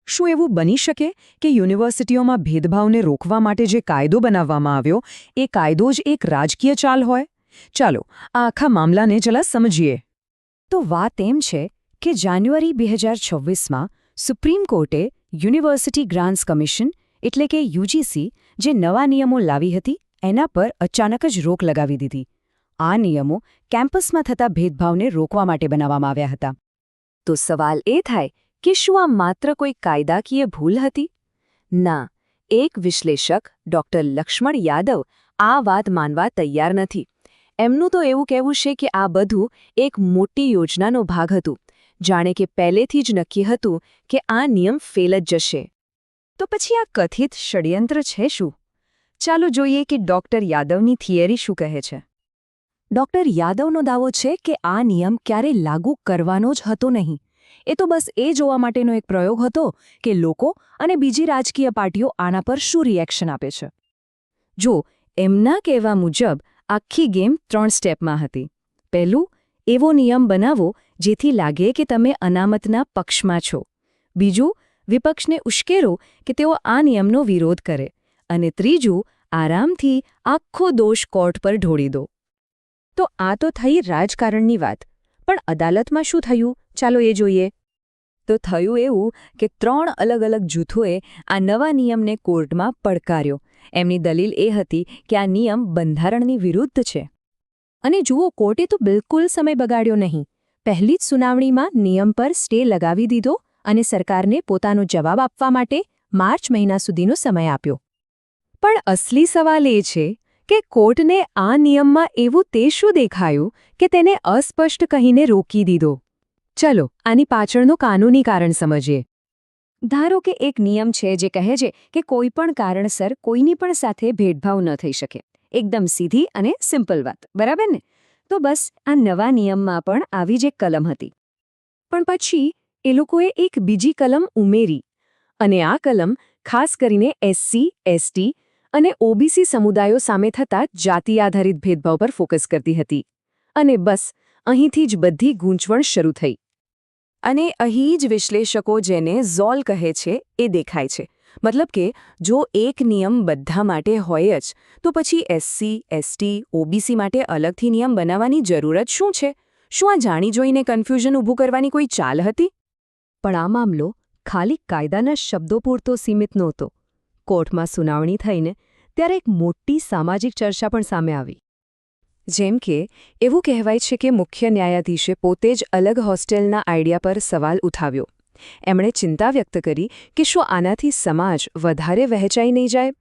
શું એવું બની શકે કે યુનિવર્સિટીઓમાં ભેદભાવને રોકવા માટે જે કાયદો બનાવવામાં આવ્યો એ કાયદો જ એક રાજકીય ચાલ હોય? ચાલો આ આખા મામલાને જરા સમજીએ. તો વાત એમ છે કે જાન્યુઆરી 2026માં સુપ્રીમ કોર્ટે યુનિવર્સિટી ગ્રાન્ટ્સ કમિશન એટલે કે યુજીસી જે નવા નિયમો લાવી હતી એના પર અચાનક જ રોક લગાવી દીધી. આ નિયમો કેમ્પસમાં થતા ભેદભાવને રોકવા માટે બનાવવામાં આવ્યા હતા. તો સવાલ એ થાય કે શું આ માત્ર કોઈ કાયદાકીય ભૂલ હતી? ના, એક વિશ્લેષક ડોક્ટર લક્ષ્મણ યાદવ આ વાત માનવા તૈયાર નથી. એમનું તો એવું કહેવું છે કે આ બધું એક મોટી યોજનાનો ભાગ હતું, જાણે કે પહેલેથી જ નક્કી હતું કે આ નિયમ ફેલ જ જશે. તો પછી આ કથિત ષડયંત્ર છે શું? ચાલો જોઈએ કે ડોક્ટર યાદવની થિયરી શું કહે છે. ડોક્ટર યાદવનો દાવો છે કે આ નિયમ ક્યારે લાગુ કરવાનો જ હતો નહીં. એ તો બસ એ જોવા માટેનો એક પ્રયોગ હતો કે લોકો અને બીજી રાજકીય પાર્ટીઓ આના પર શું રિએક્શન આપે છે. જો એમના કહેવા મુજબ આખી ગેમ 3 સ્ટેપમાં હતી. પહેલું, એવો નિયમ બનાવો જેથી લાગે કે તમે અનામતના પક્ષમાં છો. બીજું, વિપક્ષને ઉશ્કેરો કે તેઓ આ નિયમનો વિરોધ કરે. અને ત્રીજું, આરામથી આખો દોષ કોર્ટ પર ઢોળી દો. તો આ તો થઈ રાજકારણની વાત. પણ અદાલતમાં શું થયું ચાલો એ જોઈએ. તો થયું એવું કે 3 અલગ અલગ જૂથોએ આ નવા નિયમને કોર્ટમાં પડકાર્યો. એમની દલીલ એ હતી કે આ નિયમ બંધારણની વિરુદ્ધ છે. અને જુઓ, કોર્ટે તો બિલકુલ સમય બગાડ્યો નહીં. પહેલી જ સુનાવણીમાં નિયમ પર સ્ટે લગાવી દીધો અને સરકારને પોતાનો જવાબ આપવા માટે માર્ચ મહિના સુધીનો સમય આપ્યો. પણ અસલી સવાલ એ છે કે કોર્ટને આ નિયમમાં એવું તે શું દેખાયું કે તેને અસ્પષ્ટ કહીને રોકી દીધો. ચલો આની પાછળનું કાનૂની કારણ સમજીએ. ધારો કે એક નિયમ છે જે કહે છે કે કોઈ પણ કારણસર કોઈની પણ સાથે ભેદભાવ ન થઈ શકે. એકદમ સીધી અને સિમ્પલ વાત, બરાબર ને? તો બસ આ નવા નિયમમાં પણ આવી જ એક કલમ હતી. પણ પછી એ લોકોએ એક બીજી કલમ ઉમેરી. અને આ કલમ ખાસ કરીને એસસી, એસટી અને ઓબીસી સમુદાયો સામે થતા જાતિ આધારિત ભેદભાવ પર ફોકસ કરતી હતી. અને બસ અહીંથી જ બધી ગૂંચવણ શરૂ થઈ. અને અહીં જ વિશ્લેષકો જેને ઝોલ કહે છે એ દેખાય છે. મતલબ કે જો એક નિયમ બધા માટે હોય જ તો પછી એસસી, એસટી, ઓબીસી માટે અલગથી નિયમ બનાવવાની જરૂરત શું છે? શું આ જાણી જોઈને કન્ફ્યુઝન ઊભું કરવાની કોઈ ચાલ હતી? પણ આ મામલો ખાલી કાયદાના શબ્દો પૂરતો સીમિત નહોતો. કોર્ટમાં સુનાવણી થઈને ત્યારે એક મોટી સામાજિક ચર્ચા પણ સામે આવી. જેમ કે એવું કહેવાય છે કે મુખ્ય ન્યાયાધીશે પોતે જ અલગ હોસ્ટેલના આઈડિયા પર સવાલ ઉઠાવ્યો. એમણે ચિંતા વ્યક્ત કરી કે શું આનાથી સમાજ વધારે વહેંચાઈ નહીં જાય?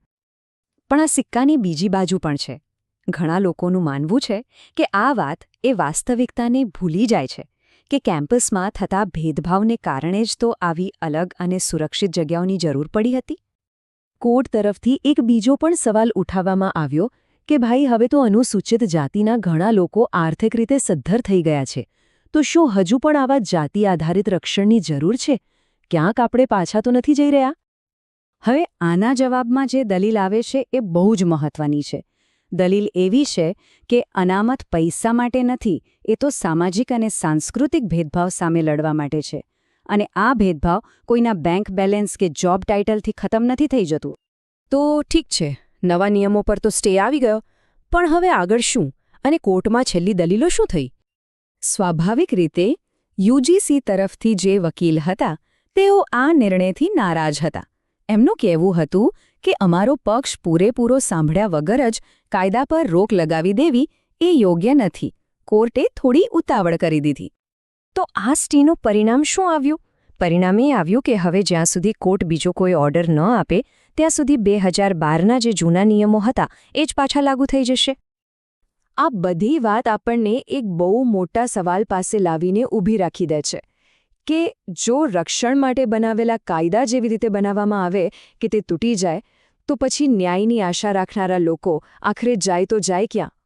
પણ આ સિક્કાની બીજી બાજુ પણ છે. ઘણા લોકોનું માનવું છે કે આ વાત એ વાસ્તવિકતાને ભૂલી જાય છે કે કેમ્પસમાં થતા ભેદભાવને કારણે જ તો આવી અલગ અને સુરક્ષિત જગ્યાઓની જરૂર પડી હતી. કોર્ટ તરફથી એક બીજો પણ સવાલ ઉઠાવવામાં આવ્યો કે ભાઈ, હવે તો અનુસૂચિત જાતિના ઘણા લોકો આર્થિક રીતે સદ્ધર થઈ ગયા છે. તો શું હજુ પણ આવા જાતિ આધારિત રક્ષણની જરૂર છે? ક્યાંક આપણે પાછા તો નથી જઈ રહ્યા? હવે આના જવાબમાં જે દલીલ આવે છે એ બહુ જ મહત્વની છે. દલીલ એવી છે કે અનામત પૈસા માટે નથી, એ તો સામાજિક અને સાંસ્કૃતિક ભેદભાવ સામે લડવા માટે છે. અને આ ભેદભાવ કોઈના બેંક બેલેન્સ કે જોબ ટાઇટલથી ખતમ નથી થઈ જતું. તો ઠીક છે, નવા નિયમો પર તો સ્ટે આવી ગયો. પણ હવે આગળ શું? અને કોર્ટમાં છેલ્લી દલીલો શું થઈ? સ્વાભાવિક રીતે યુજીસી તરફથી જે વકીલ હતા તેઓ આ નિર્ણયથી નારાજ હતા. એમનું કહેવું હતું કે અમારો પક્ષ પૂરેપૂરો સાંભળ્યા વગર જ કાયદા પર રોક લગાવી દેવી એ યોગ્ય નથી. કોર્ટે થોડી ઉતાવળ કરી દીધી. તો આ સ્ટેનું પરિણામ શું આવ્યું? પરિણામ એ આવ્યું કે હવે જ્યાં સુધી કોર્ટ બીજો કોઈ ઓર્ડર ન આપે ત્યાં સુધી 2012ના જે જૂના નિયમો હતા એ જ પાછા લાગુ થઈ જશે. આ બધી વાત આપણને એક બહુ મોટા સવાલ પાસે લાવીને ઊભી રાખી દે છે કે જો રક્ષણ માટે બનાવેલા કાયદા જેવી રીતે બનાવવામાં આવે કે તે તૂટી જાય તો પછી ન્યાયની આશા રાખનારા લોકો આખરે જાય તો જાય ક્યાં?